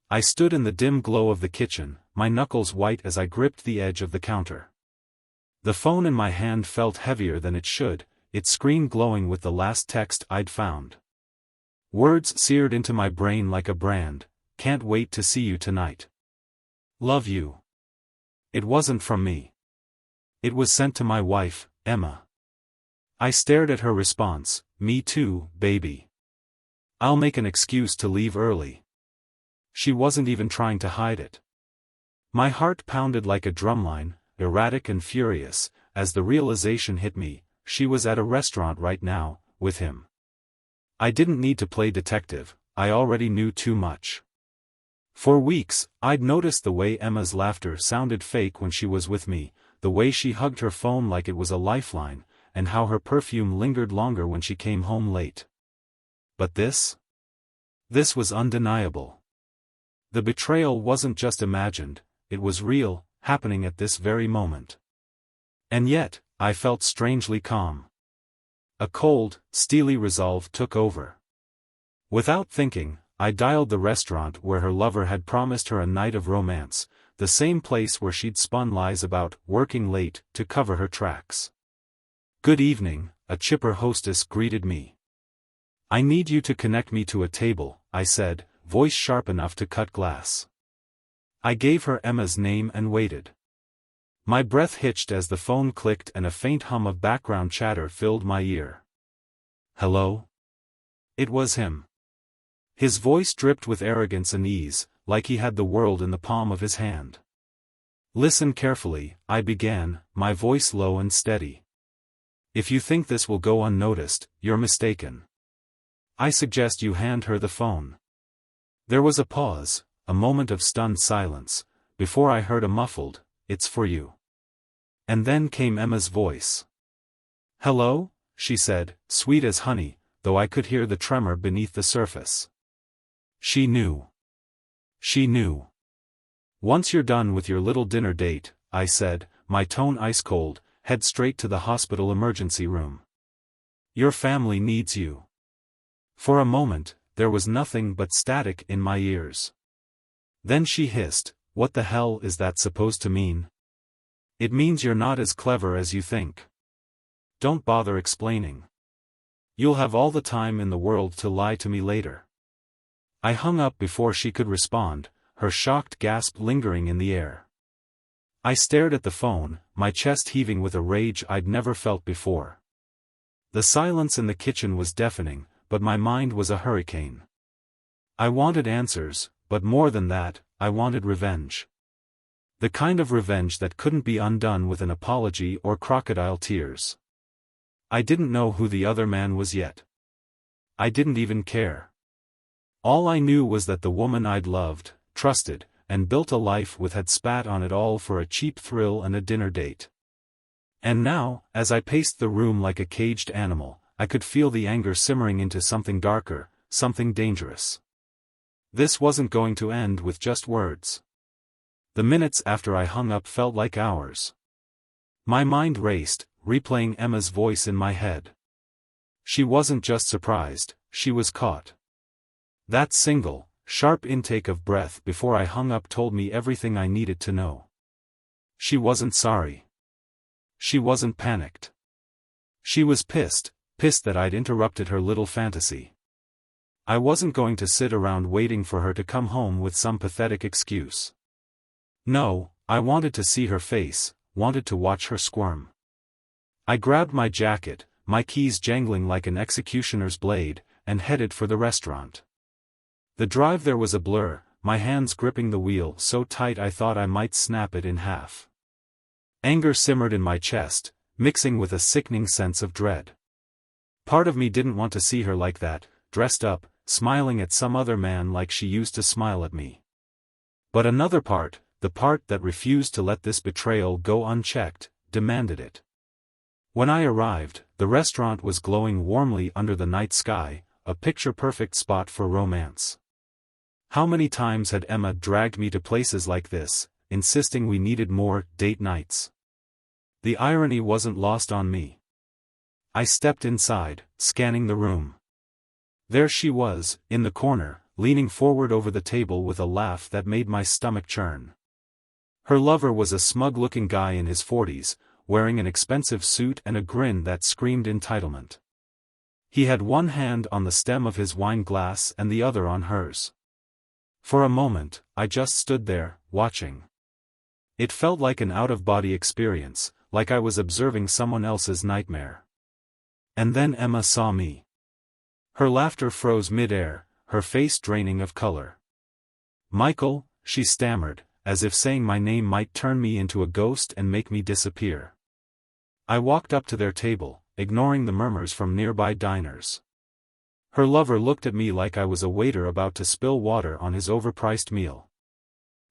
I stood in the dim glow of the kitchen, my knuckles white as I gripped the edge of the counter. The phone in my hand felt heavier than it should, its screen glowing with the last text I'd found. Words seared into my brain like a brand: "Can't wait to see you tonight. Love you." It wasn't from me. It was sent to my wife, Emma. I stared at her response: "Me too, baby. I'll make an excuse to leave early." She wasn't even trying to hide it. My heart pounded like a drumline, erratic and furious, as the realization hit me: she was at a restaurant right now, with him. I didn't need to play detective, I already knew too much. For weeks, I'd noticed the way Emma's laughter sounded fake when she was with me, the way she hugged her phone like it was a lifeline, and how her perfume lingered longer when she came home late. But this was undeniable. The betrayal wasn't just imagined, it was real, happening at this very moment. And yet, I felt strangely calm. A cold, steely resolve took over. Without thinking, I dialed the restaurant where her lover had promised her a night of romance, the same place where she'd spun lies about working late to cover her tracks. "Good evening," a chipper hostess greeted me. "I need you to connect me to a table," I said, voice sharp enough to cut glass. I gave her Emma's name and waited. My breath hitched as the phone clicked and a faint hum of background chatter filled my ear. "Hello?" It was him. His voice dripped with arrogance and ease, like he had the world in the palm of his hand. "Listen carefully," I began, my voice low and steady. "If you think this will go unnoticed, you're mistaken. I suggest you hand her the phone." There was a pause, a moment of stunned silence, before I heard a muffled, "It's for you." And then came Emma's voice. "Hello?" she said, sweet as honey, though I could hear the tremor beneath the surface. She knew. She knew. "Once you're done with your little dinner date," I said, my tone ice cold, "head straight to the hospital emergency room. Your family needs you." For a moment, there was nothing but static in my ears. Then she hissed, "What the hell is that supposed to mean?" "It means you're not as clever as you think. Don't bother explaining. You'll have all the time in the world to lie to me later." I hung up before she could respond, her shocked gasp lingering in the air. I stared at the phone, my chest heaving with a rage I'd never felt before. The silence in the kitchen was deafening, but my mind was a hurricane. I wanted answers, but more than that, I wanted revenge. The kind of revenge that couldn't be undone with an apology or crocodile tears. I didn't know who the other man was yet. I didn't even care. All I knew was that the woman I'd loved, trusted, and built a life with had spat on it all for a cheap thrill and a dinner date. And now, as I paced the room like a caged animal, I could feel the anger simmering into something darker, something dangerous. This wasn't going to end with just words. The minutes after I hung up felt like hours. My mind raced, replaying Emma's voice in my head. She wasn't just surprised, she was caught. That single, sharp intake of breath before I hung up told me everything I needed to know. She wasn't sorry. She wasn't panicked. She was pissed that I'd interrupted her little fantasy. I wasn't going to sit around waiting for her to come home with some pathetic excuse. No, I wanted to see her face, wanted to watch her squirm. I grabbed my jacket, my keys jangling like an executioner's blade, and headed for the restaurant. The drive there was a blur, my hands gripping the wheel so tight I thought I might snap it in half. Anger simmered in my chest, mixing with a sickening sense of dread. Part of me didn't want to see her like that, dressed up, smiling at some other man like she used to smile at me. But another part, the part that refused to let this betrayal go unchecked, demanded it. When I arrived, the restaurant was glowing warmly under the night sky, a picture-perfect spot for romance. How many times had Emma dragged me to places like this, insisting we needed more date nights? The irony wasn't lost on me. I stepped inside, scanning the room. There she was, in the corner, leaning forward over the table with a laugh that made my stomach churn. Her lover was a smug-looking guy in his 40s, wearing an expensive suit and a grin that screamed entitlement. He had one hand on the stem of his wine glass and the other on hers. For a moment, I just stood there, watching. It felt like an out-of-body experience, like I was observing someone else's nightmare. And then Emma saw me. Her laughter froze mid-air, her face draining of color. "Michael," she stammered, as if saying my name might turn me into a ghost and make me disappear. I walked up to their table, ignoring the murmurs from nearby diners. Her lover looked at me like I was a waiter about to spill water on his overpriced meal.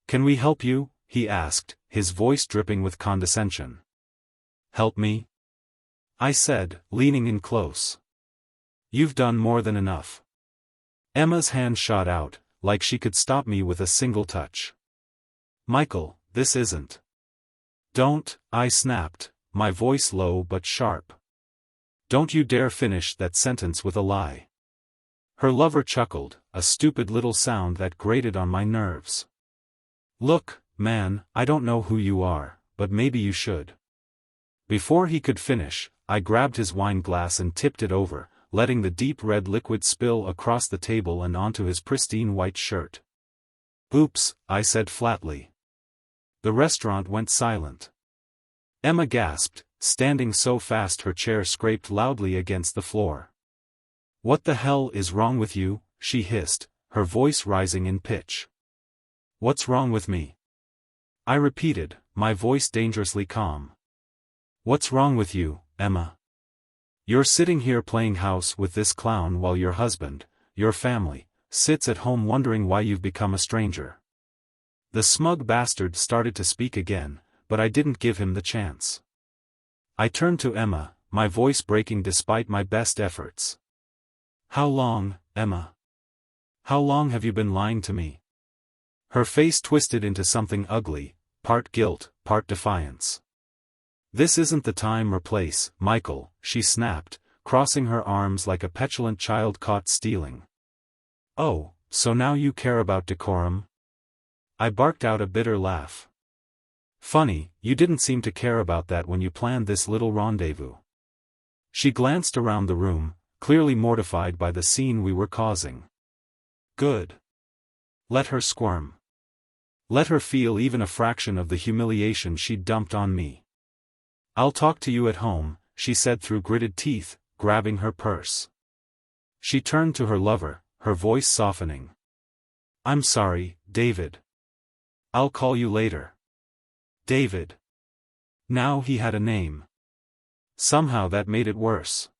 "Can we help you?" he asked, his voice dripping with condescension. "Help me?" I said, leaning in close. "You've done more than enough." Emma's hand shot out, like she could stop me with a single touch. "Michael, this isn't." "Don't," I snapped, my voice low but sharp. "Don't you dare finish that sentence with a lie." Her lover chuckled, a stupid little sound that grated on my nerves. "Look, man, I don't know who you are, but maybe you should." Before he could finish, I grabbed his wine glass and tipped it over, letting the deep red liquid spill across the table and onto his pristine white shirt. "Oops," I said flatly. The restaurant went silent. Emma gasped, standing so fast her chair scraped loudly against the floor. "What the hell is wrong with you?" she hissed, her voice rising in pitch. "What's wrong with me?" I repeated, my voice dangerously calm. "What's wrong with you, Emma? You're sitting here playing house with this clown while your husband, your family, sits at home wondering why you've become a stranger." The smug bastard started to speak again, but I didn't give him the chance. I turned to Emma, my voice breaking despite my best efforts. "How long, Emma? How long have you been lying to me?" Her face twisted into something ugly, part guilt, part defiance. "This isn't the time or place, Michael," she snapped, crossing her arms like a petulant child caught stealing. "Oh, so now you care about decorum?" I barked out a bitter laugh. "Funny, you didn't seem to care about that when you planned this little rendezvous." She glanced around the room, clearly mortified by the scene we were causing. "Good. Let her squirm. Let her feel even a fraction of the humiliation she'd dumped on me. I'll talk to you at home," she said through gritted teeth, grabbing her purse. She turned to her lover, her voice softening. "I'm sorry, David. I'll call you later." David. Now he had a name. Somehow that made it worse.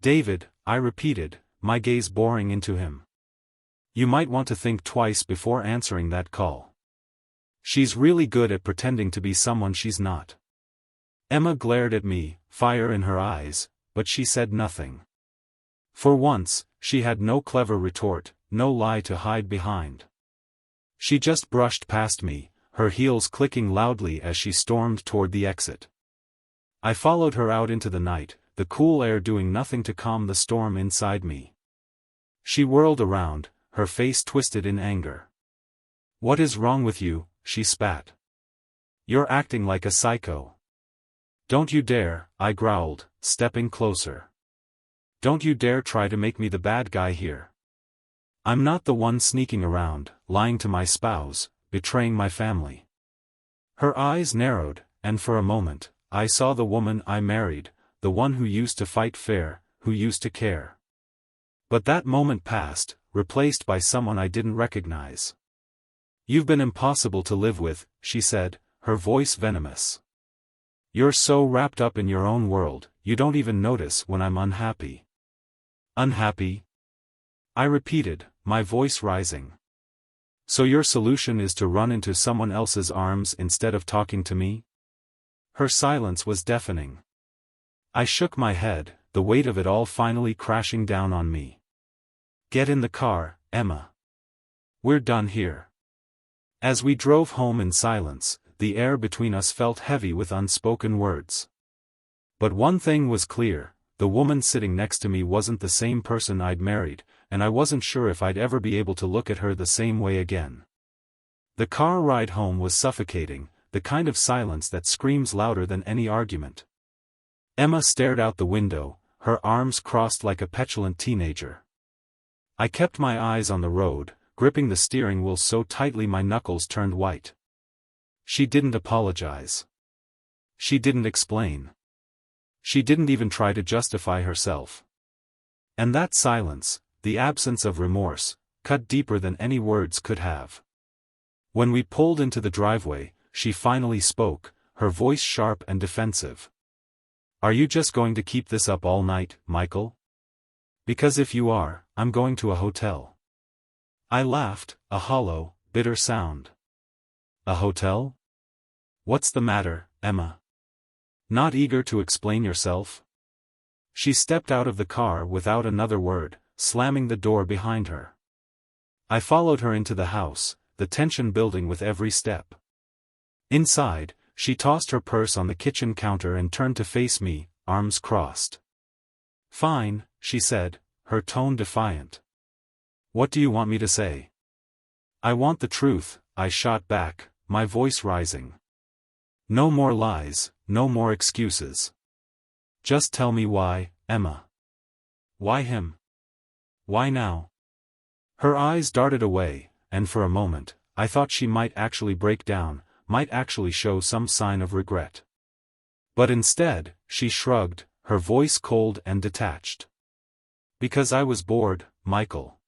"David," I repeated, my gaze boring into him. "You might want to think twice before answering that call. She's really good at pretending to be someone she's not." Emma glared at me, fire in her eyes, but she said nothing. For once, she had no clever retort, no lie to hide behind. She just brushed past me, her heels clicking loudly as she stormed toward the exit. I followed her out into the night, the cool air doing nothing to calm the storm inside me. She whirled around, her face twisted in anger. "What is wrong with you?" she spat. "You're acting like a psycho." "Don't you dare," I growled, stepping closer. "Don't you dare try to make me the bad guy here. I'm not the one sneaking around, lying to my spouse, betraying my family." Her eyes narrowed, and for a moment, I saw the woman I married, the one who used to fight fair, who used to care. But that moment passed, replaced by someone I didn't recognize. "You've been impossible to live with," she said, her voice venomous. "You're so wrapped up in your own world, you don't even notice when I'm unhappy." "Unhappy?" I repeated, my voice rising. "So your solution is to run into someone else's arms instead of talking to me?" Her silence was deafening. I shook my head, the weight of it all finally crashing down on me. "Get in the car, Emma. We're done here." As we drove home in silence, the air between us felt heavy with unspoken words. But one thing was clear, the woman sitting next to me wasn't the same person I'd married, and I wasn't sure if I'd ever be able to look at her the same way again. The car ride home was suffocating, the kind of silence that screams louder than any argument. Emma stared out the window, her arms crossed like a petulant teenager. I kept my eyes on the road, gripping the steering wheel so tightly my knuckles turned white. She didn't apologize. She didn't explain. She didn't even try to justify herself. And that silence, the absence of remorse, cut deeper than any words could have. When we pulled into the driveway, she finally spoke, her voice sharp and defensive. "Are you just going to keep this up all night, Michael? Because if you are, I'm going to a hotel." I laughed, a hollow, bitter sound. "A hotel? What's the matter, Emma? Not eager to explain yourself?" She stepped out of the car without another word, slamming the door behind her. I followed her into the house, the tension building with every step. Inside, she tossed her purse on the kitchen counter and turned to face me, arms crossed. "Fine," she said, her tone defiant. "What do you want me to say?" "I want the truth," I shot back, my voice rising. "No more lies, no more excuses. Just tell me why, Emma. Why him? Why now?" Her eyes darted away, and for a moment, I thought she might actually break down, might actually show some sign of regret. But instead, she shrugged, her voice cold and detached. "Because I was bored, Michael.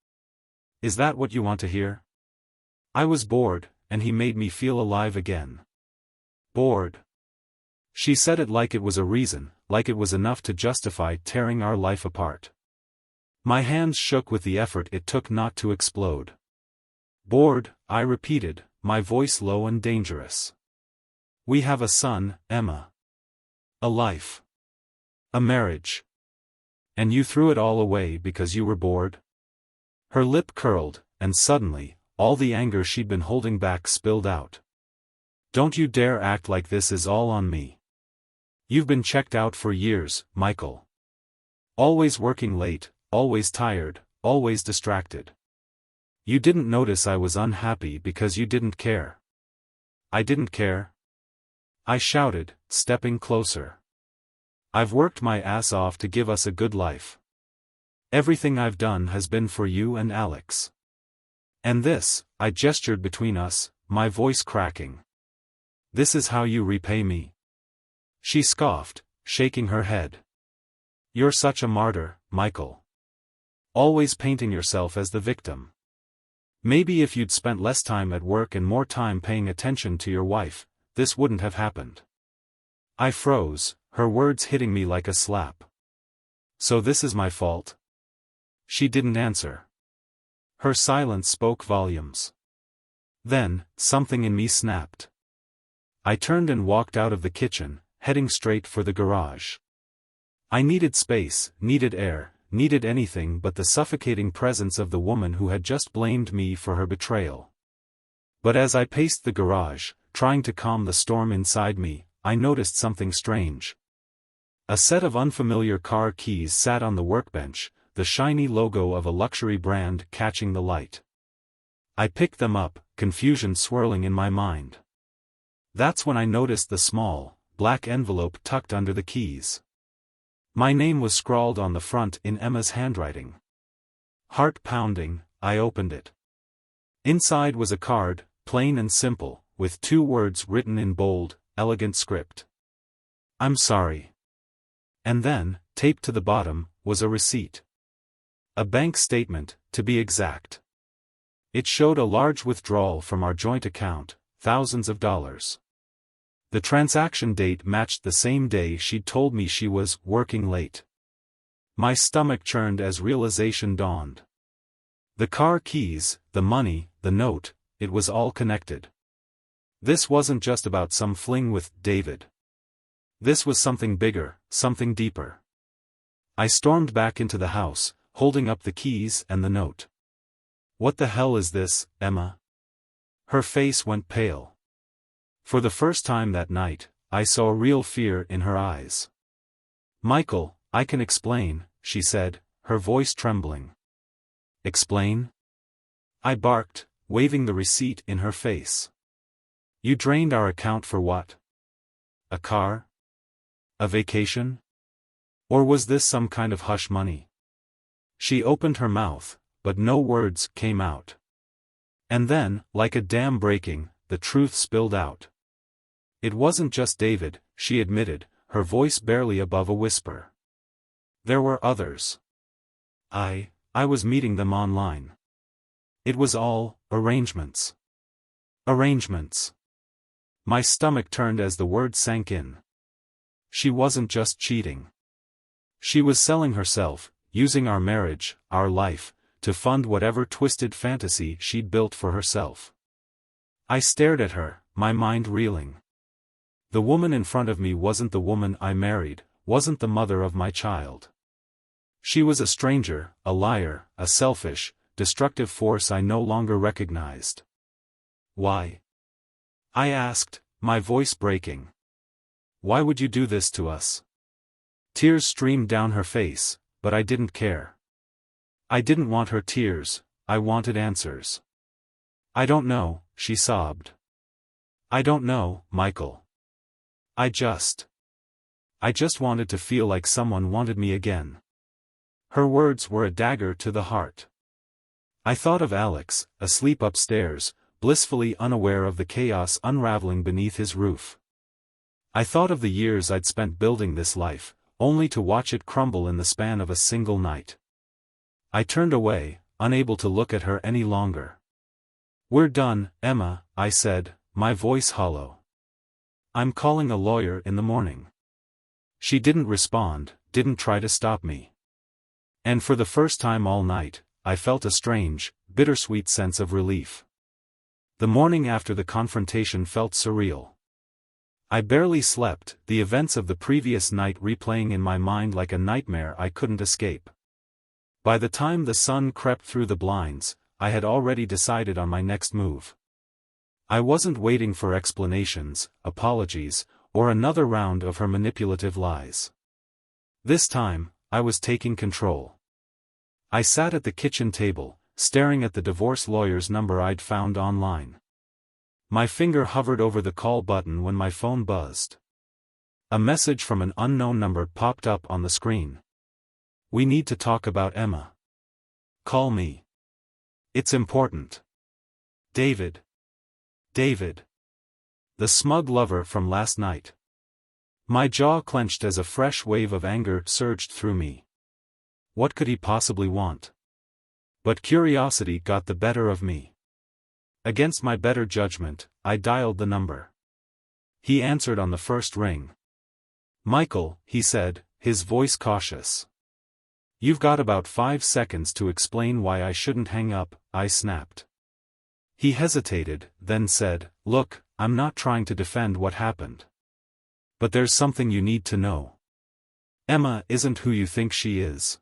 Is that what you want to hear? I was bored, and he made me feel alive again." Bored. She said it like it was a reason, like it was enough to justify tearing our life apart. My hands shook with the effort it took not to explode. "Bored," I repeated, my voice low and dangerous. "We have a son, Emma. A life. A marriage. And you threw it all away because you were bored?" Her lip curled, and suddenly, all the anger she'd been holding back spilled out. "Don't you dare act like this is all on me. You've been checked out for years, Michael. Always working late, always tired, always distracted. You didn't notice I was unhappy because you didn't care." "I didn't care?" I shouted, stepping closer. "I've worked my ass off to give us a good life. Everything I've done has been for you and Alex. And this," I gestured between us, my voice cracking. "This is how you repay me?" She scoffed, shaking her head. "You're such a martyr, Michael. Always painting yourself as the victim. Maybe if you'd spent less time at work and more time paying attention to your wife, this wouldn't have happened." I froze, her words hitting me like a slap. "So this is my fault?" She didn't answer. Her silence spoke volumes. Then, something in me snapped. I turned and walked out of the kitchen, heading straight for the garage. I needed space, needed air, needed anything but the suffocating presence of the woman who had just blamed me for her betrayal. But as I paced the garage, trying to calm the storm inside me, I noticed something strange. A set of unfamiliar car keys sat on the workbench, the shiny logo of a luxury brand catching the light. I picked them up, confusion swirling in my mind. That's when I noticed the small, black envelope tucked under the keys. My name was scrawled on the front in Emma's handwriting. Heart pounding, I opened it. Inside was a card, plain and simple, with 2 words written in bold, elegant script. "I'm sorry." And then, taped to the bottom, was a receipt. A bank statement, to be exact. It showed a large withdrawal from our joint account, thousands of dollars. The transaction date matched the same day she'd told me she was working late. My stomach churned as realization dawned. The car keys, the money, the note, it was all connected. This wasn't just about some fling with David. This was something bigger, something deeper. I stormed back into the house, holding up the keys and the note. "What the hell is this, Emma?" Her face went pale. For the first time that night, I saw real fear in her eyes. "Michael," I can explain, she said, her voice trembling. Explain? I barked, waving the receipt in her face. You drained our account for what? A car? A vacation? Or was this some kind of hush money? She opened her mouth, but no words came out. And then, like a dam breaking, the truth spilled out. It wasn't just David, she admitted, her voice barely above a whisper. There were others. I was meeting them online. It was all arrangements. Arrangements. My stomach turned as the word sank in. She wasn't just cheating. She was selling herself, using our marriage, our life, to fund whatever twisted fantasy she'd built for herself. I stared at her, my mind reeling. The woman in front of me wasn't the woman I married, wasn't the mother of my child. She was a stranger, a liar, a selfish, destructive force I no longer recognized. Why? I asked, my voice breaking. Why would you do this to us? Tears streamed down her face, but I didn't care. I didn't want her tears, I wanted answers. I don't know, she sobbed. I don't know, Michael. I just wanted to feel like someone wanted me again. Her words were a dagger to the heart. I thought of Alex, asleep upstairs, blissfully unaware of the chaos unraveling beneath his roof. I thought of the years I'd spent building this life, only to watch it crumble in the span of a single night. I turned away, unable to look at her any longer. We're done, Emma, I said, my voice hollow. I'm calling a lawyer in the morning. She didn't respond, didn't try to stop me. And for the first time all night, I felt a strange, bittersweet sense of relief. The morning after the confrontation felt surreal. I barely slept, the events of the previous night replaying in my mind like a nightmare I couldn't escape. By the time the sun crept through the blinds, I had already decided on my next move. I wasn't waiting for explanations, apologies, or another round of her manipulative lies. This time, I was taking control. I sat at the kitchen table, staring at the divorce lawyer's number I'd found online. My finger hovered over the call button when my phone buzzed. A message from an unknown number popped up on the screen. We need to talk about Emma. Call me. It's important. David. David. The smug lover from last night. My jaw clenched as a fresh wave of anger surged through me. What could he possibly want? But curiosity got the better of me. Against my better judgment, I dialed the number. He answered on the first ring. Michael, he said, his voice cautious. You've got about 5 seconds to explain why I shouldn't hang up, I snapped. He hesitated, then said, Look, I'm not trying to defend what happened. But there's something you need to know. Emma isn't who you think she is.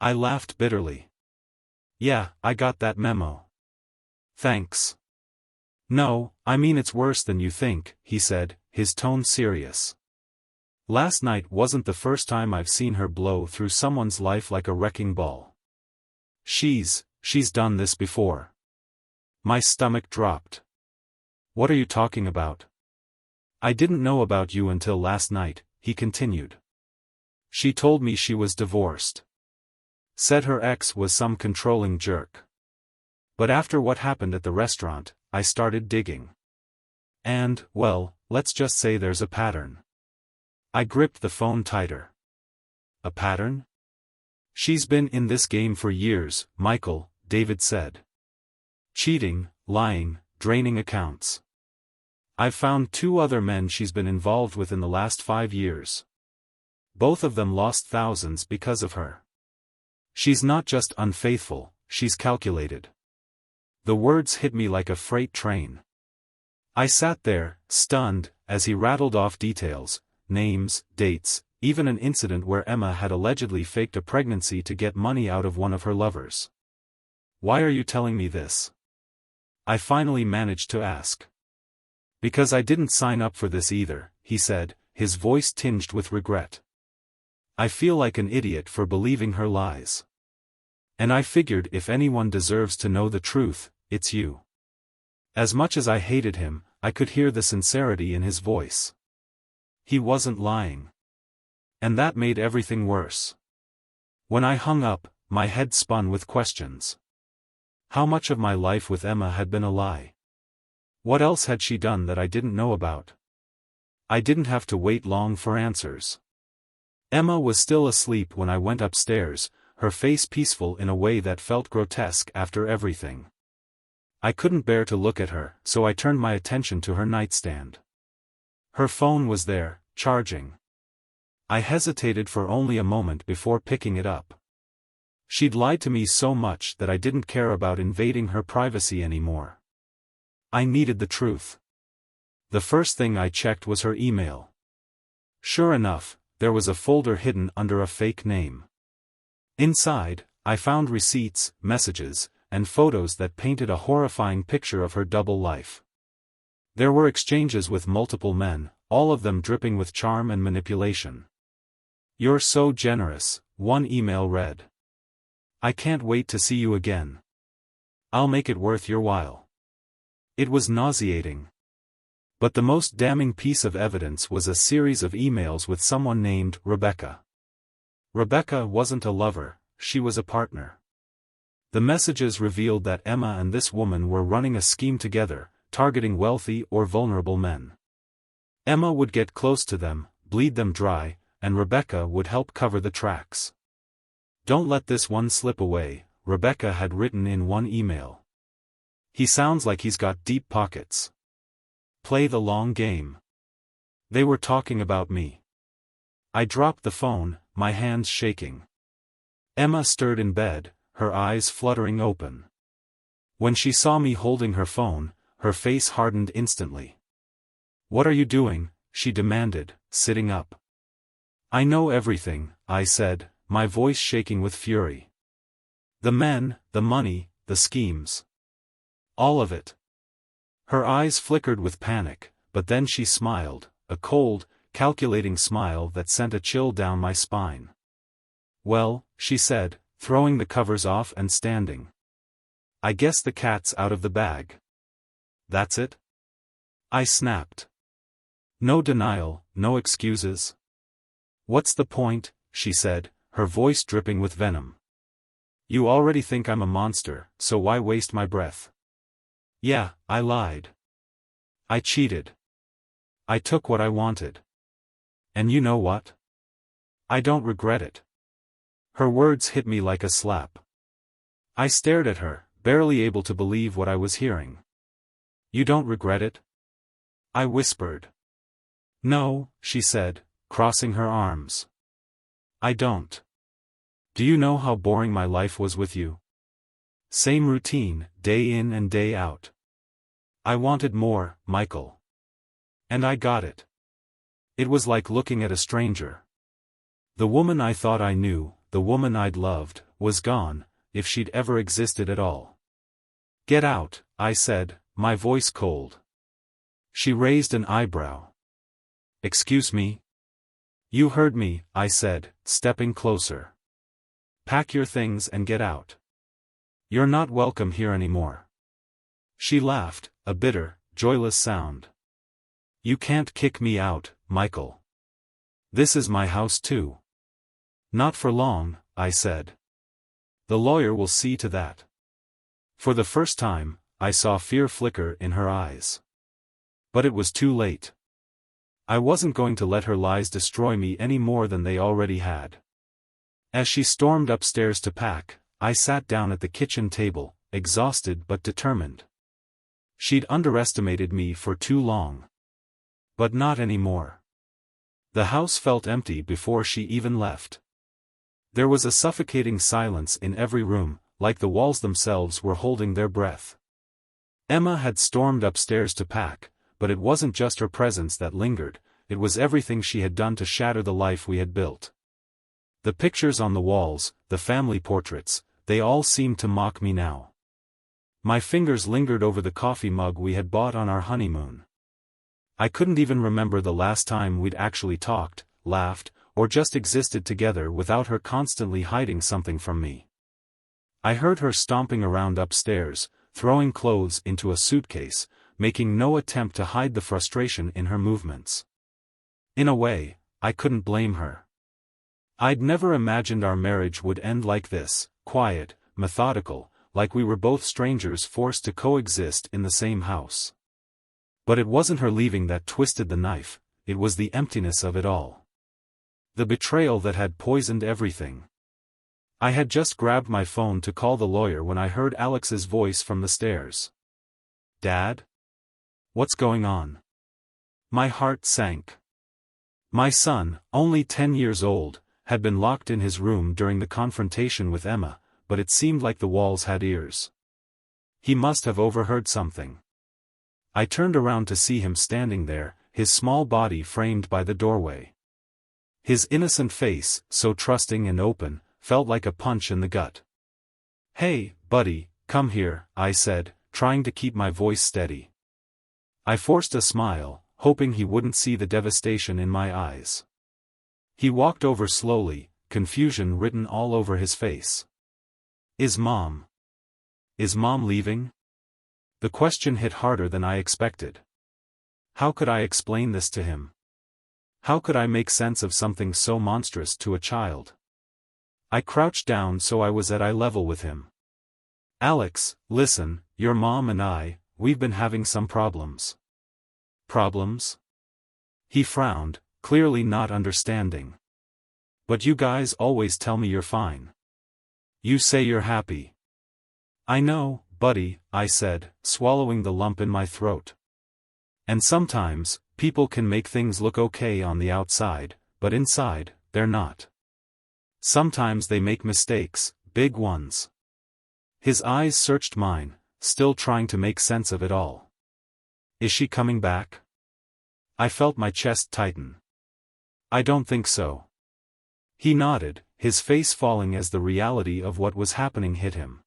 I laughed bitterly. Yeah, I got that memo. Thanks. No, I mean it's worse than you think, he said, his tone serious. Last night wasn't the first time I've seen her blow through someone's life like a wrecking ball. She's done this before. My stomach dropped. What are you talking about? I didn't know about you until last night, he continued. She told me she was divorced. Said her ex was some controlling jerk. But after what happened at the restaurant, I started digging. And, well, let's just say there's a pattern. I gripped the phone tighter. A pattern? She's been in this game for years, Michael, David said. Cheating, lying, draining accounts. I've found 2 other men she's been involved with in the last 5 years. Both of them lost thousands because of her. She's not just unfaithful, she's calculated. The words hit me like a freight train. I sat there, stunned, as he rattled off details, names, dates, even an incident where Emma had allegedly faked a pregnancy to get money out of one of her lovers. Why are you telling me this? I finally managed to ask. Because I didn't sign up for this either, he said, his voice tinged with regret. I feel like an idiot for believing her lies. And I figured if anyone deserves to know the truth, it's you. As much as I hated him, I could hear the sincerity in his voice. He wasn't lying. And that made everything worse. When I hung up, my head spun with questions. How much of my life with Emma had been a lie? What else had she done that I didn't know about? I didn't have to wait long for answers. Emma was still asleep when I went upstairs, her face peaceful in a way that felt grotesque after everything. I couldn't bear to look at her, so I turned my attention to her nightstand. Her phone was there, charging. I hesitated for only a moment before picking it up. She'd lied to me so much that I didn't care about invading her privacy anymore. I needed the truth. The first thing I checked was her email. Sure enough, there was a folder hidden under a fake name. Inside, I found receipts, messages, and photos that painted a horrifying picture of her double life. There were exchanges with multiple men, all of them dripping with charm and manipulation. "You're so generous," one email read. "I can't wait to see you again. I'll make it worth your while." It was nauseating. But the most damning piece of evidence was a series of emails with someone named Rebecca. Rebecca wasn't a lover, she was a partner. The messages revealed that Emma and this woman were running a scheme together, targeting wealthy or vulnerable men. Emma would get close to them, bleed them dry, and Rebecca would help cover the tracks. "Don't let this one slip away," Rebecca had written in one email. "He sounds like he's got deep pockets. Play the long game." They were talking about me. I dropped the phone, my hands shaking. Emma stirred in bed, her eyes fluttering open. When she saw me holding her phone, her face hardened instantly. "What are you doing?" she demanded, sitting up. "I know everything," I said, my voice shaking with fury. "The men, the money, the schemes. All of it." Her eyes flickered with panic, but then she smiled, a cold, calculating smile that sent a chill down my spine. "Well," she said, throwing the covers off and standing. "I guess the cat's out of the bag." "That's it?" I snapped. "No denial, no excuses." "What's the point?" she said, her voice dripping with venom. "You already think I'm a monster, so why waste my breath?" "Yeah, I lied. I cheated. I took what I wanted. And you know what? I don't regret it." Her words hit me like a slap. I stared at her, barely able to believe what I was hearing. "You don't regret it?" I whispered. "No," she said, crossing her arms. "I don't. Do you know how boring my life was with you? Same routine, day in and day out. I wanted more, Michael. And I got it. It was like looking at a stranger. The woman I thought I knew, the woman I'd loved, was gone, if she'd ever existed at all." "Get out," I said, my voice cold. She raised an eyebrow. "Excuse me?" "You heard me," I said, stepping closer. "Pack your things and get out. You're not welcome here anymore." She laughed, a bitter, joyless sound. "You can't kick me out, Michael. This is my house too." "Not for long," I said. "The lawyer will see to that." For the first time, I saw fear flicker in her eyes. But it was too late. I wasn't going to let her lies destroy me any more than they already had. As she stormed upstairs to pack, I sat down at the kitchen table, exhausted but determined. She'd underestimated me for too long. But not anymore. The house felt empty before she even left. There was a suffocating silence in every room, like the walls themselves were holding their breath. Emma had stormed upstairs to pack, but it wasn't just her presence that lingered, it was everything she had done to shatter the life we had built. The pictures on the walls, the family portraits, they all seemed to mock me now. My fingers lingered over the coffee mug we had bought on our honeymoon. I couldn't even remember the last time we'd actually talked, laughed, or just existed together without her constantly hiding something from me. I heard her stomping around upstairs, throwing clothes into a suitcase, making no attempt to hide the frustration in her movements. In a way, I couldn't blame her. I'd never imagined our marriage would end like this, quiet, methodical, like we were both strangers forced to coexist in the same house. But it wasn't her leaving that twisted the knife, it was the emptiness of it all. The betrayal that had poisoned everything. I had just grabbed my phone to call the lawyer when I heard Alex's voice from the stairs. "Dad? What's going on?" My heart sank. My son, only 10 years old, had been locked in his room during the confrontation with Emma, but it seemed like the walls had ears. He must have overheard something. I turned around to see him standing there, his small body framed by the doorway. His innocent face, so trusting and open, felt like a punch in the gut. "Hey, buddy, come here," I said, trying to keep my voice steady. I forced a smile, hoping he wouldn't see the devastation in my eyes. He walked over slowly, confusion written all over his face. Is Mom leaving?" The question hit harder than I expected. How could I explain this to him? How could I make sense of something so monstrous to a child? I crouched down so I was at eye level with him. "Alex, listen, your mom and we've been having some problems." "Problems?" He frowned, clearly not understanding. "But you guys always tell me you're fine. You say you're happy." "I know, buddy," I said, swallowing the lump in my throat. "And sometimes, people can make things look okay on the outside, but inside, they're not. Sometimes they make mistakes, big ones." His eyes searched mine, still trying to make sense of it all. "Is she coming back?" I felt my chest tighten. "I don't think so." He nodded, his face falling as the reality of what was happening hit him.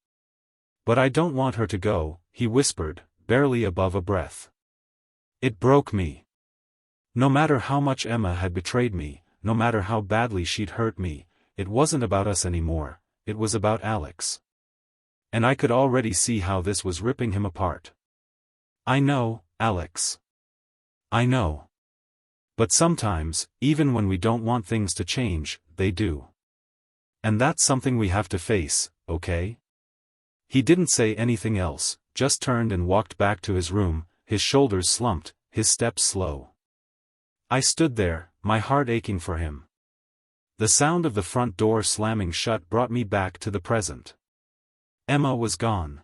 "But I don't want her to go," he whispered, barely above a breath. It broke me. No matter how much Emma had betrayed me, no matter how badly she'd hurt me, it wasn't about us anymore, it was about Alex. And I could already see how this was ripping him apart. "I know, Alex. I know. But sometimes, even when we don't want things to change, they do. And that's something we have to face, okay?" He didn't say anything else, just turned and walked back to his room, his shoulders slumped, his steps slow. I stood there, my heart aching for him. The sound of the front door slamming shut brought me back to the present. Emma was gone.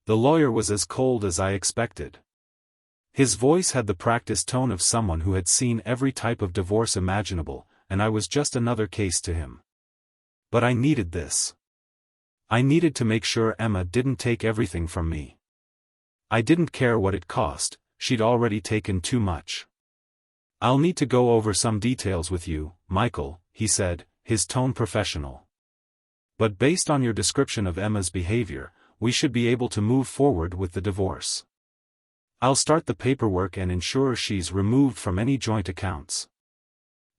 The lawyer was as cold as I expected. His voice had the practiced tone of someone who had seen every type of divorce imaginable, and I was just another case to him. But I needed this. I needed to make sure Emma didn't take everything from me. I didn't care what it cost, she'd already taken too much. "I'll need to go over some details with you, Michael," he said, his tone professional. "But based on your description of Emma's behavior, we should be able to move forward with the divorce. I'll start the paperwork and ensure she's removed from any joint accounts."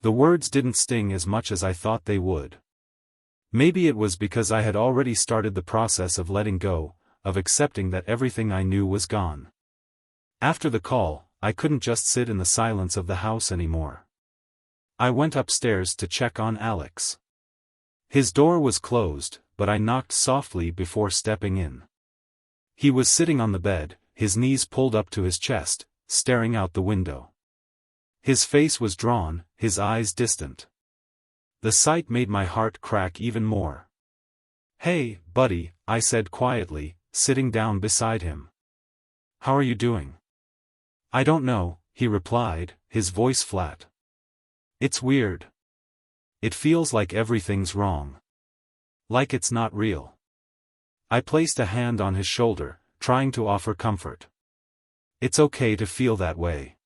The words didn't sting as much as I thought they would. Maybe it was because I had already started the process of letting go, of accepting that everything I knew was gone. After the call, I couldn't just sit in the silence of the house anymore. I went upstairs to check on Alex. His door was closed, but I knocked softly before stepping in. He was sitting on the bed, his knees pulled up to his chest, staring out the window. His face was drawn, his eyes distant. The sight made my heart crack even more. "Hey, buddy," I said quietly, sitting down beside him. "How are you doing?" "I don't know," he replied, his voice flat. "It's weird. It feels like everything's wrong. Like it's not real." I placed a hand on his shoulder, trying to offer comfort. "It's okay to feel that way.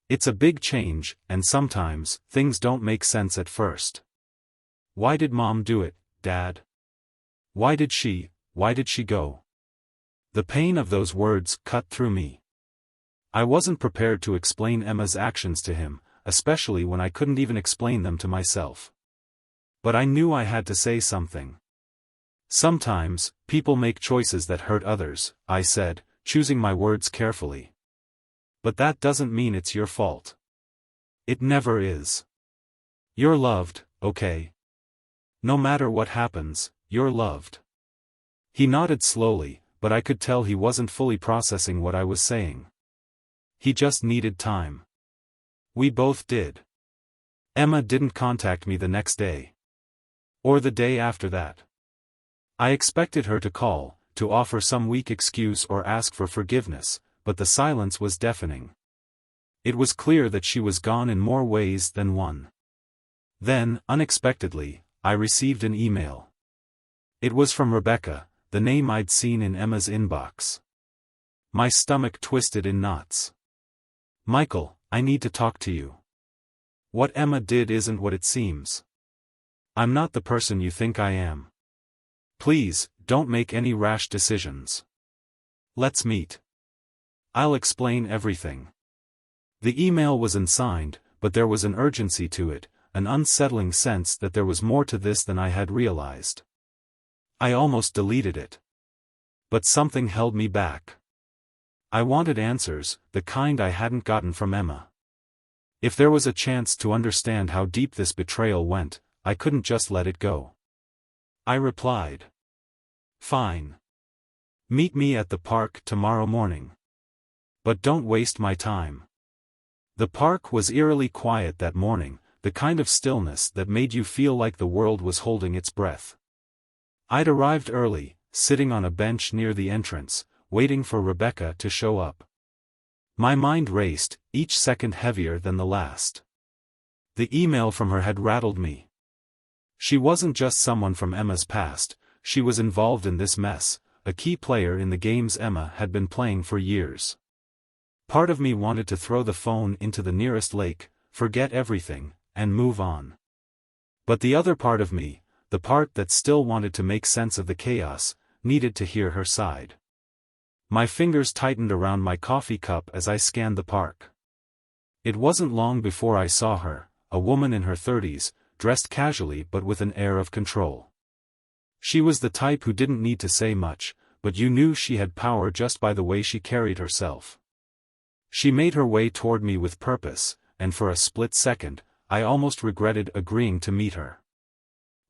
It's a big change, and sometimes, things don't make sense at first. Why did Mom do it, Dad? Why did she go?" The pain of those words cut through me. I wasn't prepared to explain Emma's actions to him, especially when I couldn't even explain them to myself. But I knew I had to say something. Sometimes, people make choices that hurt others, I said, choosing my words carefully. But that doesn't mean it's your fault. It never is. You're loved, okay? No matter what happens, you're loved. He nodded slowly, but I could tell he wasn't fully processing what I was saying. He just needed time. We both did. Emma didn't contact me the next day. Or the day after that. I expected her to call, to offer some weak excuse or ask for forgiveness, but the silence was deafening. It was clear that she was gone in more ways than one. Then, unexpectedly, I received an email. It was from Rebecca, the name I'd seen in Emma's inbox. My stomach twisted in knots. Michael, I need to talk to you. What Emma did isn't what it seems. I'm not the person you think I am. Please, don't make any rash decisions. Let's meet. I'll explain everything. The email was unsigned, but there was an urgency to it, an unsettling sense that there was more to this than I had realized. I almost deleted it. But something held me back. I wanted answers, the kind I hadn't gotten from Emma. If there was a chance to understand how deep this betrayal went, I couldn't just let it go. I replied. Fine. Meet me at the park tomorrow morning. But don't waste my time. The park was eerily quiet that morning, the kind of stillness that made you feel like the world was holding its breath. I'd arrived early, sitting on a bench near the entrance, waiting for Rebecca to show up. My mind raced, each second heavier than the last. The email from her had rattled me. She wasn't just someone from Emma's past, she was involved in this mess, a key player in the games Emma had been playing for years. Part of me wanted to throw the phone into the nearest lake, forget everything, and move on. But the other part of me, the part that still wanted to make sense of the chaos, needed to hear her side. My fingers tightened around my coffee cup as I scanned the park. It wasn't long before I saw her, a woman in her 30s, dressed casually but with an air of control. She was the type who didn't need to say much, but you knew she had power just by the way she carried herself. She made her way toward me with purpose, and for a split second, I almost regretted agreeing to meet her.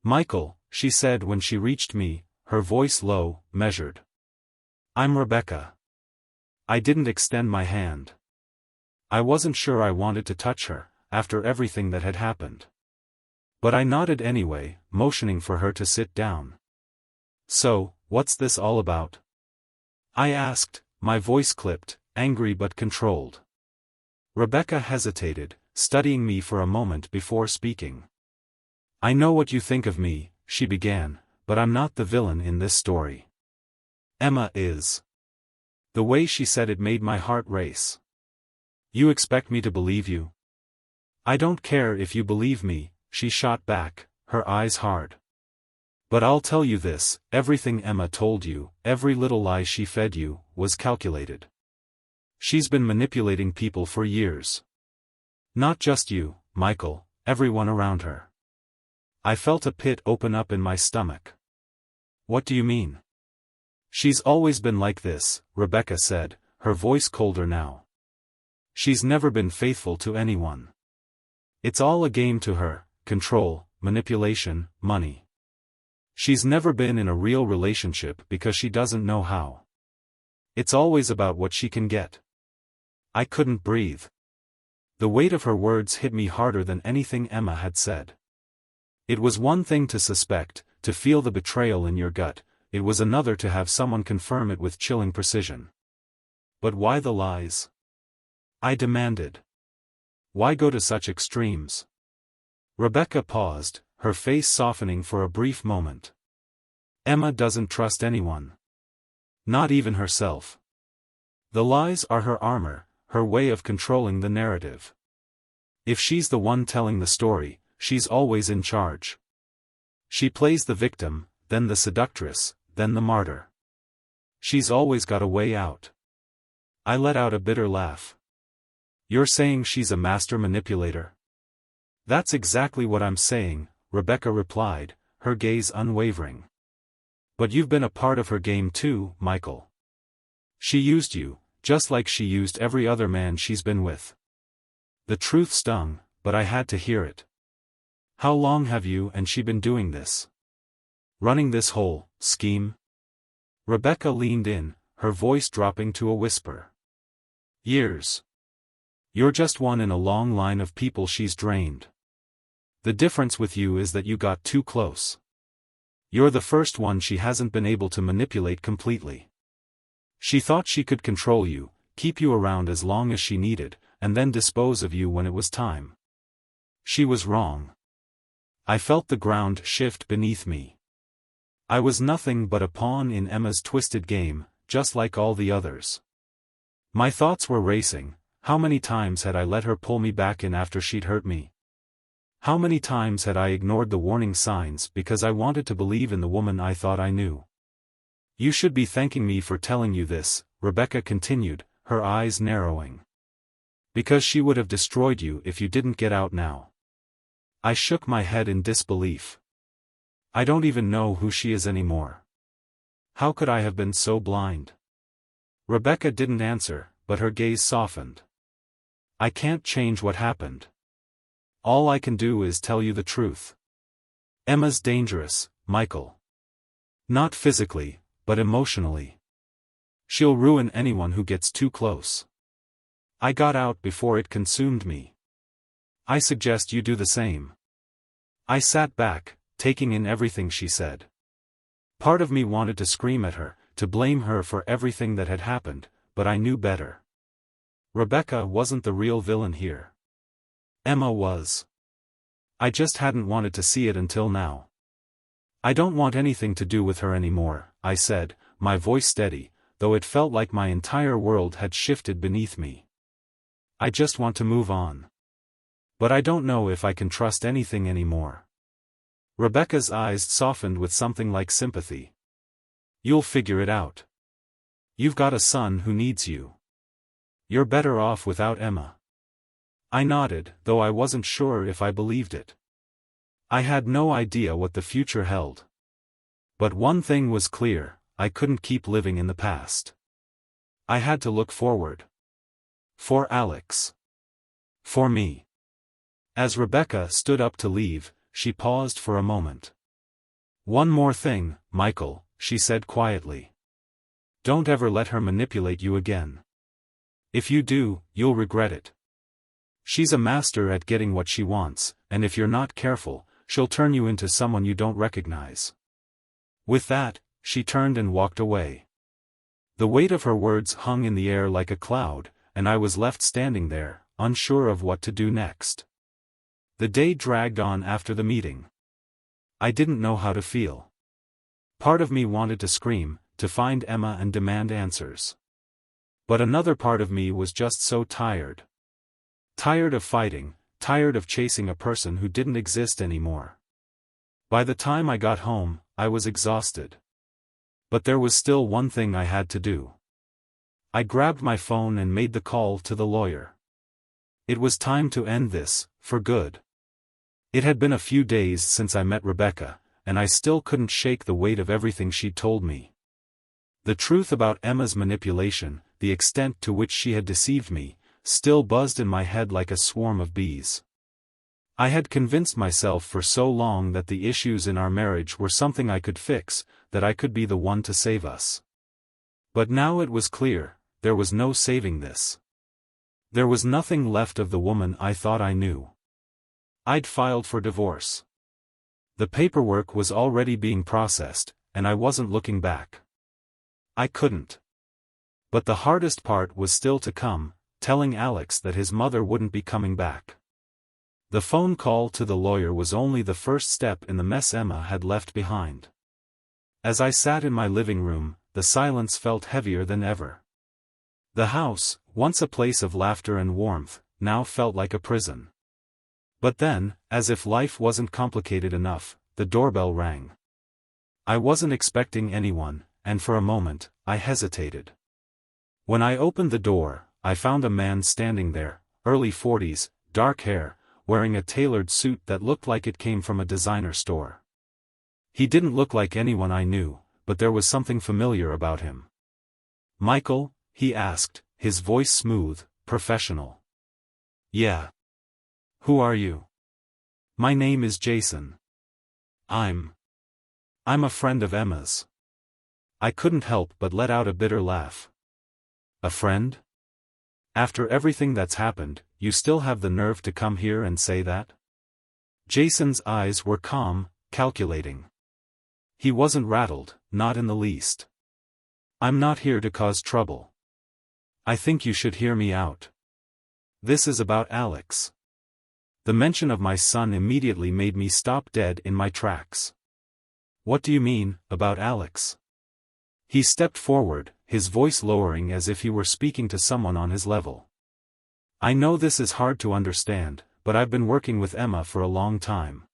Michael, she said when she reached me, her voice low, measured. I'm Rebecca. I didn't extend my hand. I wasn't sure I wanted to touch her, after everything that had happened. But I nodded anyway, motioning for her to sit down. So, what's this all about? I asked, my voice clipped, angry but controlled. Rebecca hesitated, studying me for a moment before speaking. I know what you think of me, she began, but I'm not the villain in this story. Emma is. The way she said it made my heart race. You expect me to believe you? I don't care if you believe me, she shot back, her eyes hard. But I'll tell you this, everything Emma told you, every little lie she fed you, was calculated. She's been manipulating people for years. Not just you, Michael, everyone around her. I felt a pit open up in my stomach. What do you mean? She's always been like this, Rebecca said, her voice colder now. She's never been faithful to anyone. It's all a game to her, control, manipulation, money. She's never been in a real relationship because she doesn't know how. It's always about what she can get. I couldn't breathe. The weight of her words hit me harder than anything Emma had said. It was one thing to suspect, to feel the betrayal in your gut, it was another to have someone confirm it with chilling precision. But why the lies? I demanded. Why go to such extremes? Rebecca paused, her face softening for a brief moment. Emma doesn't trust anyone. Not even herself. The lies are her armor, her way of controlling the narrative. If she's the one telling the story, she's always in charge. She plays the victim, then the seductress, then the martyr. She's always got a way out. I let out a bitter laugh. You're saying she's a master manipulator? That's exactly what I'm saying, Rebecca replied, her gaze unwavering. But you've been a part of her game too, Michael. She used you, just like she used every other man she's been with. The truth stung, but I had to hear it. How long have you and she been doing this? Running this whole scheme? Rebecca leaned in, her voice dropping to a whisper. Years. You're just one in a long line of people she's drained. The difference with you is that you got too close. You're the first one she hasn't been able to manipulate completely. She thought she could control you, keep you around as long as she needed, and then dispose of you when it was time. She was wrong. I felt the ground shift beneath me. I was nothing but a pawn in Emma's twisted game, just like all the others. My thoughts were racing. How many times had I let her pull me back in after she'd hurt me? How many times had I ignored the warning signs because I wanted to believe in the woman I thought I knew? You should be thanking me for telling you this, Rebecca continued, her eyes narrowing. Because she would have destroyed you if you didn't get out now. I shook my head in disbelief. I don't even know who she is anymore. How could I have been so blind? Rebecca didn't answer, but her gaze softened. I can't change what happened. All I can do is tell you the truth. Emma's dangerous, Michael. Not physically, but emotionally. She'll ruin anyone who gets too close. I got out before it consumed me. I suggest you do the same. I sat back, taking in everything she said. Part of me wanted to scream at her, to blame her for everything that had happened, but I knew better. Rebecca wasn't the real villain here. Emma was. I just hadn't wanted to see it until now. I don't want anything to do with her anymore, I said, my voice steady, though it felt like my entire world had shifted beneath me. I just want to move on. But I don't know if I can trust anything anymore. Rebecca's eyes softened with something like sympathy. You'll figure it out. You've got a son who needs you. You're better off without Emma. I nodded, though I wasn't sure if I believed it. I had no idea what the future held. But one thing was clear, I couldn't keep living in the past. I had to look forward. For Alex. For me. As Rebecca stood up to leave, she paused for a moment. One more thing, Michael, she said quietly. Don't ever let her manipulate you again. If you do, you'll regret it. She's a master at getting what she wants, and if you're not careful, she'll turn you into someone you don't recognize. With that, she turned and walked away. The weight of her words hung in the air like a cloud, and I was left standing there, unsure of what to do next. The day dragged on after the meeting. I didn't know how to feel. Part of me wanted to scream, to find Emma and demand answers. But another part of me was just so tired. Tired of fighting, tired of chasing a person who didn't exist anymore. By the time I got home, I was exhausted. But there was still one thing I had to do. I grabbed my phone and made the call to the lawyer. It was time to end this, for good. It had been a few days since I met Rebecca, and I still couldn't shake the weight of everything she'd told me. The truth about Emma's manipulation, the extent to which she had deceived me, still buzzed in my head like a swarm of bees. I had convinced myself for so long that the issues in our marriage were something I could fix, that I could be the one to save us. But now it was clear, there was no saving this. There was nothing left of the woman I thought I knew. I'd filed for divorce. The paperwork was already being processed, and I wasn't looking back. I couldn't. But the hardest part was still to come, telling Alex that his mother wouldn't be coming back. The phone call to the lawyer was only the first step in the mess Emma had left behind. As I sat in my living room, the silence felt heavier than ever. The house, once a place of laughter and warmth, now felt like a prison. But then, as if life wasn't complicated enough, the doorbell rang. I wasn't expecting anyone, and for a moment, I hesitated. When I opened the door, I found a man standing there, early 40s, dark hair, wearing a tailored suit that looked like it came from a designer store. He didn't look like anyone I knew, but there was something familiar about him. "Michael?" he asked, his voice smooth, professional. "Yeah. Who are you?" "My name is Jason. I'm a friend of Emma's." I couldn't help but let out a bitter laugh. "A friend? After everything that's happened, you still have the nerve to come here and say that?" Jason's eyes were calm, calculating. He wasn't rattled, not in the least. "I'm not here to cause trouble. I think you should hear me out. This is about Alex." The mention of my son immediately made me stop dead in my tracks. "What do you mean, about Alex?" He stepped forward, his voice lowering as if he were speaking to someone on his level. "I know this is hard to understand, but I've been working with Emma for a long time.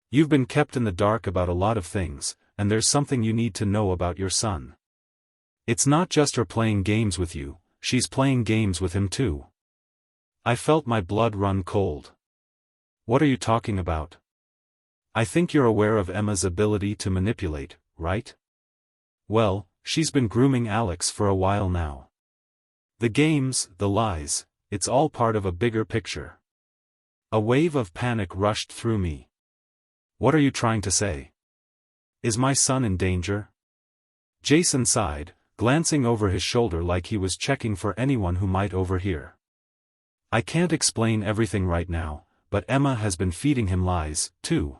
You've been kept in the dark about a lot of things, and there's something you need to know about your son. It's not just her playing games with you, she's playing games with him too." I felt my blood run cold. "What are you talking about?" "I think you're aware of Emma's ability to manipulate, right? Well, she's been grooming Alex for a while now. The games, the lies, it's all part of a bigger picture." A wave of panic rushed through me. "What are you trying to say? Is my son in danger?" Jason sighed, glancing over his shoulder like he was checking for anyone who might overhear. "I can't explain everything right now, but Emma has been feeding him lies, too.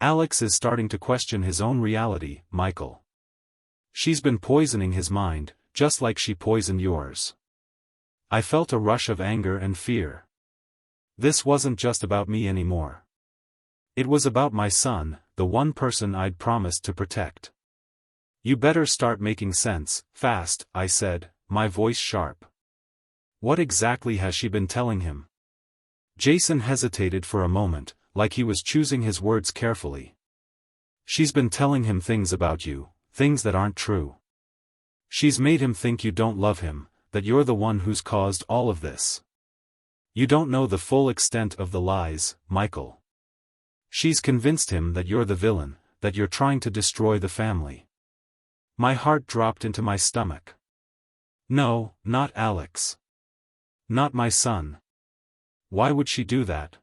Alex is starting to question his own reality, Michael. She's been poisoning his mind, just like she poisoned yours." I felt a rush of anger and fear. This wasn't just about me anymore. It was about my son, the one person I'd promised to protect. "You better start making sense, fast," I said, my voice sharp. "What exactly has she been telling him?" Jason hesitated for a moment, like he was choosing his words carefully. "She's been telling him things about you, things that aren't true. She's made him think you don't love him, that you're the one who's caused all of this. You don't know the full extent of the lies, Michael. She's convinced him that you're the villain, that you're trying to destroy the family." My heart dropped into my stomach. "No, not Alex. Not my son. Why would she do that?"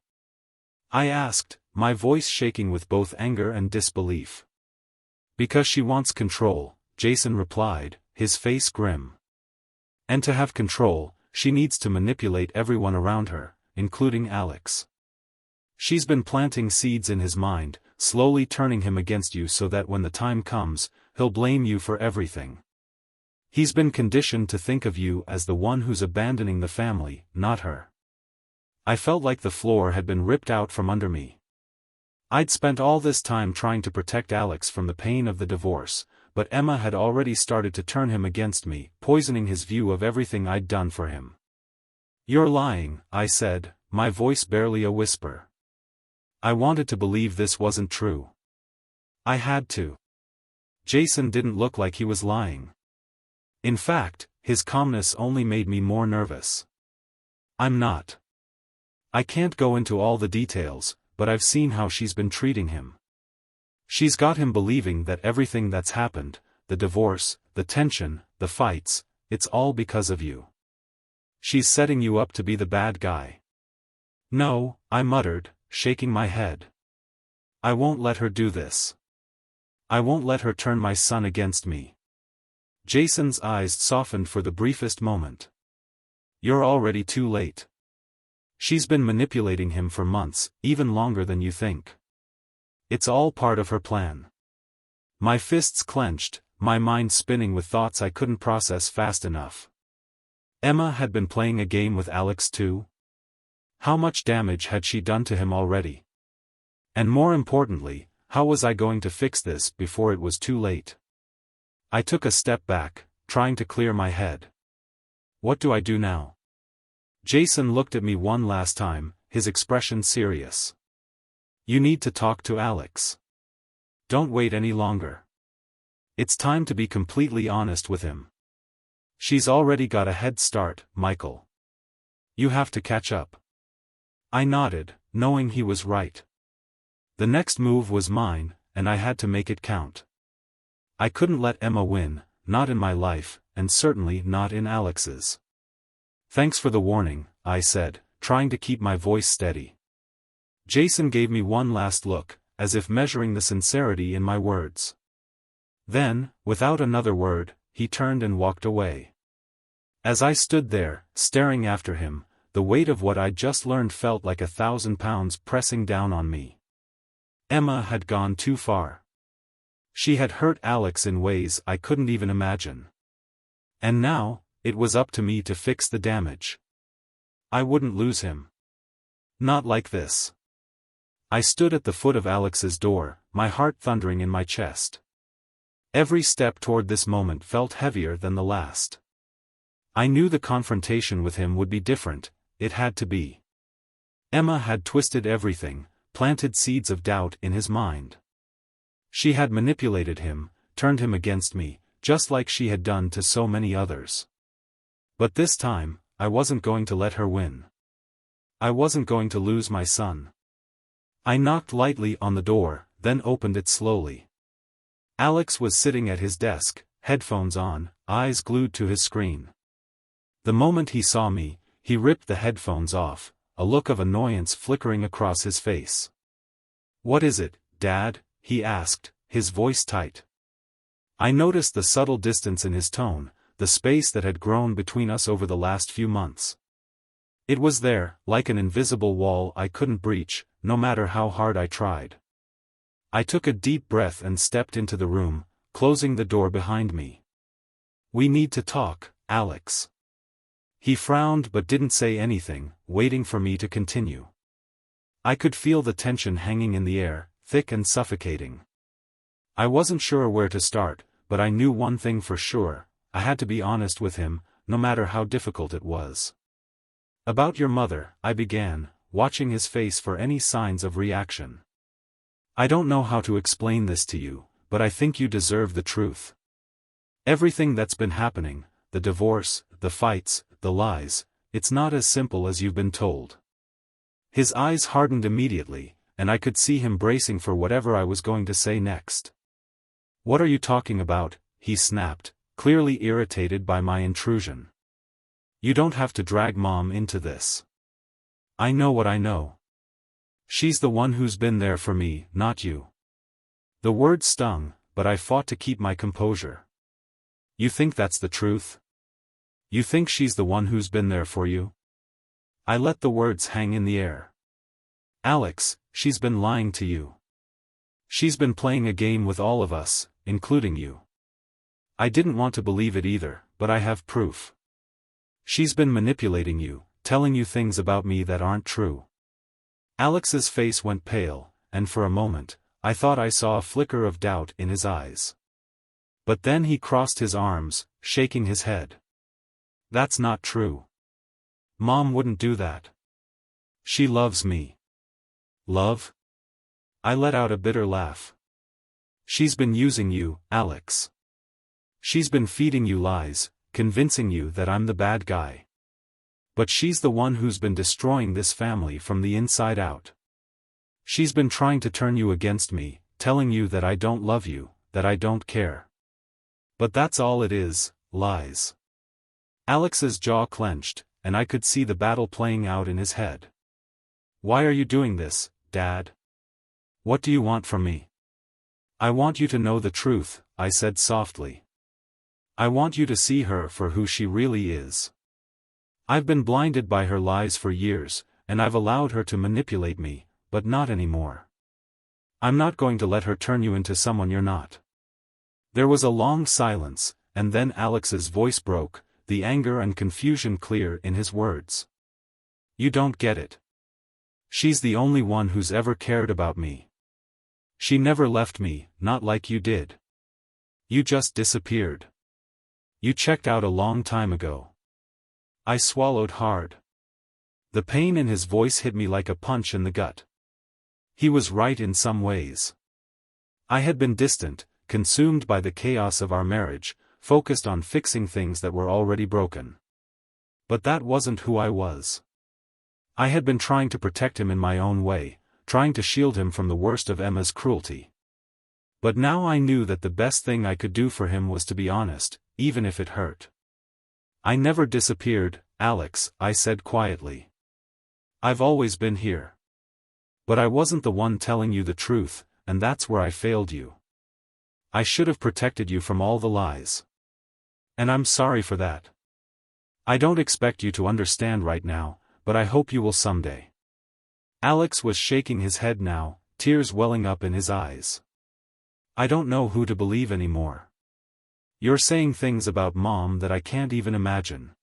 I asked, my voice shaking with both anger and disbelief. "Because she wants control," Jason replied, his face grim. "And to have control, she needs to manipulate everyone around her, including Alex. She's been planting seeds in his mind, slowly turning him against you so that when the time comes, he'll blame you for everything. He's been conditioned to think of you as the one who's abandoning the family, not her." I felt like the floor had been ripped out from under me. I'd spent all this time trying to protect Alex from the pain of the divorce, but Emma had already started to turn him against me, poisoning his view of everything I'd done for him. "You're lying," I said, my voice barely a whisper. I wanted to believe this wasn't true. I had to. Jason didn't look like he was lying. In fact, his calmness only made me more nervous. "I'm not. I can't go into all the details, but I've seen how she's been treating him. She's got him believing that everything that's happened, the divorce, the tension, the fights, it's all because of you. She's setting you up to be the bad guy." "No," I muttered, shaking my head. "I won't let her do this. I won't let her turn my son against me." Jason's eyes softened for the briefest moment. "You're already too late. She's been manipulating him for months, even longer than you think. It's all part of her plan." My fists clenched, my mind spinning with thoughts I couldn't process fast enough. Emma had been playing a game with Alex too? How much damage had she done to him already? And more importantly, how was I going to fix this before it was too late? I took a step back, trying to clear my head. What do I do now? Jason looked at me one last time, his expression serious. "You need to talk to Alex. Don't wait any longer. It's time to be completely honest with him. She's already got a head start, Michael. You have to catch up. I nodded, knowing he was right. The next move was mine, and I had to make it count. I couldn't let Emma win, not in my life, and certainly not in Alex's. Thanks for the warning, I said, trying to keep my voice steady. Jason gave me one last look, as if measuring the sincerity in my words. Then, without another word, he turned and walked away. As I stood there, staring after him, the weight of what I'd just learned felt like 1,000 pounds pressing down on me. Emma had gone too far. She had hurt Alex in ways I couldn't even imagine. And now, it was up to me to fix the damage. I wouldn't lose him. Not like this. I stood at the foot of Alex's door, my heart thundering in my chest. Every step toward this moment felt heavier than the last. I knew the confrontation with him would be different, it had to be. Emma had twisted everything, planted seeds of doubt in his mind. She had manipulated him, turned him against me, just like she had done to so many others. But this time, I wasn't going to let her win. I wasn't going to lose my son. I knocked lightly on the door, then opened it slowly. Alex was sitting at his desk, headphones on, eyes glued to his screen. The moment he saw me, he ripped the headphones off, a look of annoyance flickering across his face. "What is it, Dad?" he asked, his voice tight. I noticed the subtle distance in his tone, the space that had grown between us over the last few months. It was there, like an invisible wall I couldn't breach, no matter how hard I tried. I took a deep breath and stepped into the room, closing the door behind me. "We need to talk, Alex." He frowned but didn't say anything, waiting for me to continue. I could feel the tension hanging in the air, thick and suffocating. I wasn't sure where to start, but I knew one thing for sure: I had to be honest with him, no matter how difficult it was. "About your mother," I began, watching his face for any signs of reaction. "I don't know how to explain this to you, but I think you deserve the truth. Everything that's been happening, the divorce, the fights, the lies, it's not as simple as you've been told." His eyes hardened immediately, and I could see him bracing for whatever I was going to say next. "What are you talking about?" he snapped, clearly irritated by my intrusion. "You don't have to drag Mom into this. I know what I know. She's the one who's been there for me, not you." The words stung, but I fought to keep my composure. "You think that's the truth? You think she's the one who's been there for you?" I let the words hang in the air. "Alex, she's been lying to you. She's been playing a game with all of us, including you." I didn't want to believe it either, but I have proof. "She's been manipulating you, telling you things about me that aren't true." Alex's face went pale, and for a moment, I thought I saw a flicker of doubt in his eyes. But then he crossed his arms, shaking his head. "That's not true. Mom wouldn't do that. She loves me." "Love?" I let out a bitter laugh. "She's been using you, Alex. She's been feeding you lies, convincing you that I'm the bad guy. But she's the one who's been destroying this family from the inside out. She's been trying to turn you against me, telling you that I don't love you, that I don't care. But that's all it is, lies." Alex's jaw clenched, and I could see the battle playing out in his head. "Why are you doing this, Dad? What do you want from me?" "I want you to know the truth," I said softly. "I want you to see her for who she really is. I've been blinded by her lies for years, and I've allowed her to manipulate me, but not anymore. I'm not going to let her turn you into someone you're not." There was a long silence, and then Alex's voice broke, the anger and confusion clear in his words. "You don't get it. She's the only one who's ever cared about me. She never left me, not like you did. You just disappeared. You checked out a long time ago." I swallowed hard. The pain in his voice hit me like a punch in the gut. He was right in some ways. I had been distant, consumed by the chaos of our marriage, focused on fixing things that were already broken. But that wasn't who I was. I had been trying to protect him in my own way, trying to shield him from the worst of Emma's cruelty. But now I knew that the best thing I could do for him was to be honest, even if it hurt. "I never disappeared, Alex," I said quietly. "I've always been here. But I wasn't the one telling you the truth, and that's where I failed you. I should have protected you from all the lies. And I'm sorry for that. I don't expect you to understand right now, but I hope you will someday." Alex was shaking his head now, tears welling up in his eyes. "I don't know who to believe anymore. You're saying things about Mom that I can't even imagine.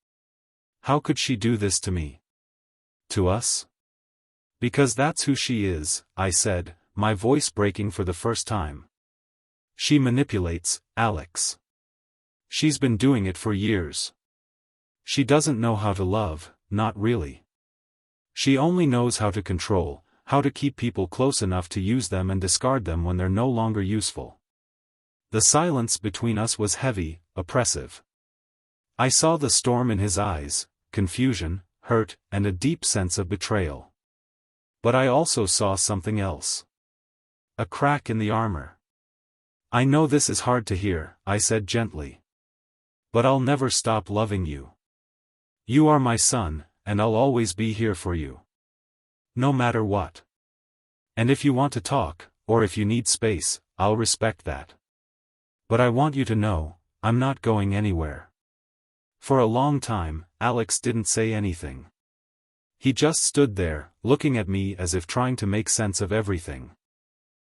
How could she do this to me? To us? Because that's who she is," I said, my voice breaking for the first time. "She manipulates, Alex. She's been doing it for years. She doesn't know how to love, not really. She only knows how to control, how to keep people close enough to use them and discard them when they're no longer useful." The silence between us was heavy, oppressive. I saw the storm in his eyes, confusion, hurt, and a deep sense of betrayal. But I also saw something else. A crack in the armor. "I know this is hard to hear," I said gently. "But I'll never stop loving you. You are my son, and I'll always be here for you. No matter what. And if you want to talk, or if you need space, I'll respect that. But I want you to know, I'm not going anywhere." For a long time, Alex didn't say anything. He just stood there, looking at me as if trying to make sense of everything.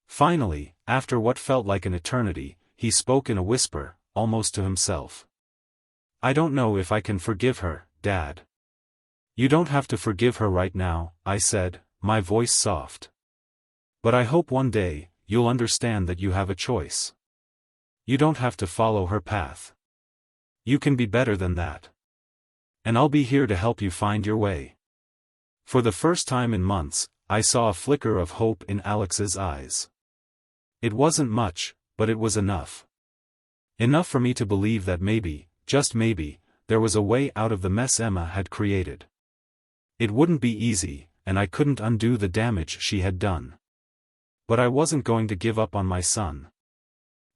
Finally, after what felt like an eternity, he spoke in a whisper, almost to himself. "I don't know if I can forgive her, Dad." "You don't have to forgive her right now," I said, my voice soft. "But I hope one day, you'll understand that you have a choice. You don't have to follow her path. You can be better than that. And I'll be here to help you find your way." For the first time in months, I saw a flicker of hope in Alex's eyes. It wasn't much, but it was enough. Enough for me to believe that maybe, just maybe, there was a way out of the mess Emma had created. It wouldn't be easy, and I couldn't undo the damage she had done. But I wasn't going to give up on my son.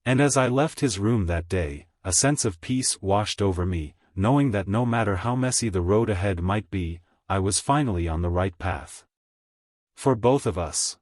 And as I left his room that day, a sense of peace washed over me, knowing that no matter how messy the road ahead might be, I was finally on the right path. For both of us.